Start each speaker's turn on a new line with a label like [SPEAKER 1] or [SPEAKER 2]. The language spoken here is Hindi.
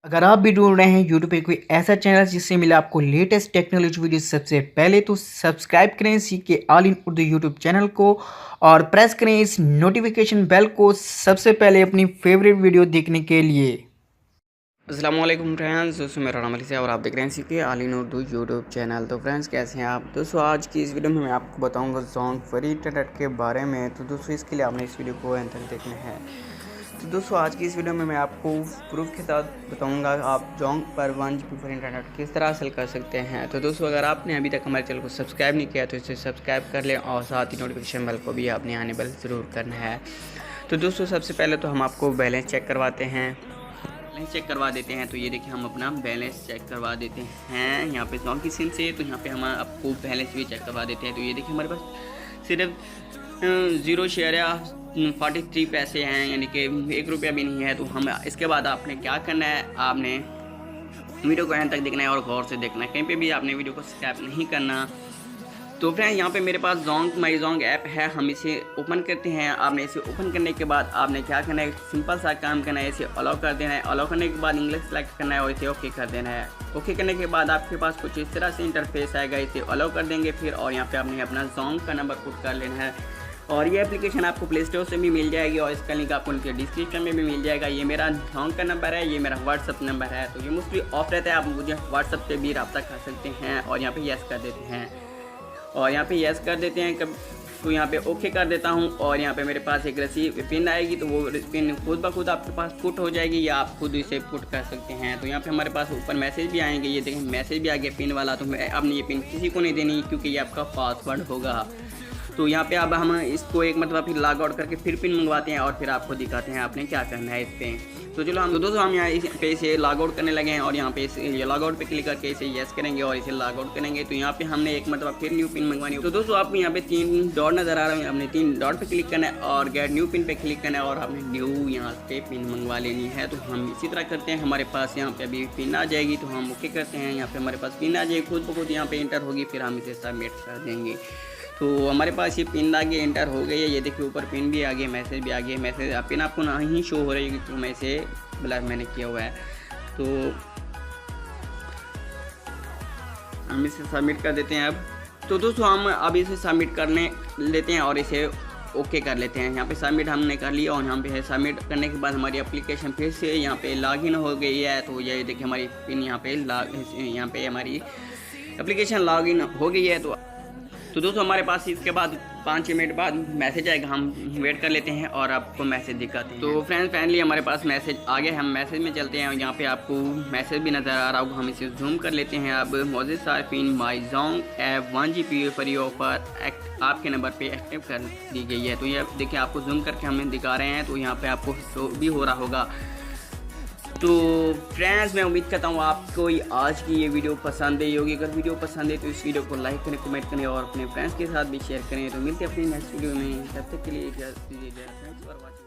[SPEAKER 1] अगर आप भी ढूंढ रहे हैं यूट्यूब पे कोई ऐसा चैनल जिससे मिले आपको लेटेस्ट टेक्नोलॉजी वीडियो सबसे पहले, तो सब्सक्राइब करें CK all in Urdu YouTube channel को और प्रेस करें इस नोटिफिकेशन बेल को सबसे पहले अपनी फेवरेट वीडियो देखने के लिए।
[SPEAKER 2] अस्सलाम वालेकुम फ्रेंड्स, दोस्तों मेरा नाम अली है और आप देख रहे हैं CK all in Urdu YouTube channel. तो फ्रेंड्स, कैसे हैं आप दोस्तों? आज की इस वीडियो में मैं आपको बताऊंगा जोंग फ्री इंटरनेट के बारे में। तो दोस्तों, इसके लिए आपने इस वीडियो को एंड तक देखना है। तो दोस्तों, आज की इस वीडियो में मैं आपको प्रूफ के साथ बताऊंगा आप जोंग पर 1 GB पर इंटरनेट किस तरह हासिल कर सकते हैं। तो दोस्तों, अगर आपने अभी तक हमारे चैनल को सब्सक्राइब नहीं किया तो इसे सब्सक्राइब कर लें और साथ ही नोटिफिकेशन बेल को भी आपने अनेबल ज़रूर करना है। तो दोस्तों, सबसे पहले तो हम आपको बैलेंस चेक करवाते हैं, बैलेंस चेक करवा देते हैं। तो ये देखिए, हम अपना बैलेंस चेक करवा देते हैं यहाँ पे जोंग की सिम से। तो यहाँ पे हम आपको बैलेंस भी चेक करवा देते हैं। तो ये देखिए, हमारे पास सिर्फ 0 शेयर या 43 पैसे हैं, यानी कि 1 रुपया भी नहीं है। तो हम इसके बाद आपने क्या करना है, आपने वीडियो को एंड तक देखना है और गौर से देखना है, कहीं पे भी आपने वीडियो को स्किप नहीं करना। तो फ्रेंड, यहाँ पे मेरे पास जोंग माई जोंग ऐप है, हम इसे ओपन करते हैं। आपने इसे ओपन करने के बाद आपने क्या करना है, सिंपल सा काम करना है, इसे अलाउ कर देना है। अलाउ करने के बाद इंग्लिश सेलेक्ट करना है और इसे ओके कर देना है। ओके करने के बाद आपके पास कुछ इस तरह से इंटरफेस आएगा, इसे अलाउ कर देंगे फिर। और यहाँ पे आपने अपना जोंग का नंबर पुट कर लेना है और ये एप्लीकेशन आपको प्ले स्टोर से भी मिल जाएगी और इसका लिंक आपको नीचे डिस्क्रिप्शन में भी मिल जाएगा। ये मेरा जोंग का नंबर है, ये मेरा व्हाट्सअप नंबर है। तो ये मोस्टली ऑफ रहता है, आप मुझे व्हाट्सअप पे भी रब्ता कर सकते हैं। और यहाँ पे यस कर देते हैं और यहाँ पे यस कर देते हैं कब। तो यहाँ पे ओके कर देता हूँ और यहाँ पे मेरे पास एक रसीद पिन आएगी। तो वो पिन खुद ब खुद आपके पास पुट हो जाएगी या आप खुद इसे पुट कर सकते हैं। तो यहाँ पे हमारे पास ऊपर मैसेज भी आएंगे, ये देखें मैसेज भी आ गया पिन वाला। तो आपने ये पिन किसी को नहीं देनी क्योंकि ये आपका पासवर्ड होगा। तो यहाँ पे अब हम इसको एक मतलब फिर लॉग आउट करके फिर पिन मंगवाते हैं और फिर आपको दिखाते हैं आपने क्या करना है इस पर। तो चलो हम दोस्तों हम यहाँ इस पे इसे लॉग आउट करने लगे हैं और यहाँ पे ये लॉग आउट पे क्लिक करके इसे यस करेंगे और इसे लॉग आउट करेंगे। तो यहाँ पे हमने एक मतलब फिर न्यू पिन मंगवानी है। तो दोस्तों, आपको यहाँ पे 3 डॉट नज़र आ रहे हैं, हमने 3 डॉट पे क्लिक करना है और गेट न्यू पिन पे क्लिक करना है और हमने न्यू यहाँ पे पिन मंगवा लेनी है। तो हम इसी तरह करते हैं, हमारे पास यहाँ पे अभी पिन आ जाएगी। तो हम ओके करते हैं, यहाँ पे हमारे पास पिन आ जाएगी, खुद ब खुद यहाँ पे इंटर होगी, फिर हम इसे सबमिट कर देंगे। तो हमारे पास ये पिन आगे इंटर हो गई है, ये देखिए ऊपर पिन भी आ गया, मैसेज भी आ गया। मैसेज पिन आपको नहीं शो हो रही है क्योंकि मैं इसे ब्लैक मैंने किया हुआ है। तो हम इसे सबमिट कर देते हैं अब। तो दोस्तों, हम अब इसे सबमिट करने लेते हैं और इसे ओके कर लेते हैं। यहाँ पे सबमिट हमने कर लिया और यहाँ पे सबमिट करने के बाद हमारी एप्लीकेशन फिर से यहाँ पे लॉगिन हो गई है। तो ये देखिए, हमारी पिन यहाँ पे हमारी एप्लीकेशन लॉगिन हो गई है। तो दोस्तों, हमारे पास इसके बाद 5 मिनट बाद मैसेज आएगा, हम वेट कर लेते हैं और आपको मैसेज दिखाते हैं। तो फ्रेंड्स, फाइनली हमारे पास मैसेज आ गया, हम मैसेज में चलते हैं और यहाँ पे आपको मैसेज भी नज़र आ रहा होगा, हम इसे जूम कर लेते हैं। अब मौजूद सार्फिन माई जोंग ऐप 1 GB फ्री ऑफर आपके नंबर पे एक्टिव कर दी गई है। तो ये देखिए, आपको जूम करके हमें दिखा रहे हैं, तो यहाँ पर आपको शो भी हो रहा होगा। तो फ्रेंड्स, मैं उम्मीद करता हूँ आपको आज की ये वीडियो पसंद आई होगी। अगर वीडियो पसंद है तो इस वीडियो को लाइक करें, कमेंट करें और अपने फ्रेंड्स के साथ भी शेयर करें। तो मिलते हैं अपनी नेक्स्ट वीडियो में, तब तक के लिए इजाज़त दीजिए। Thanks for watching.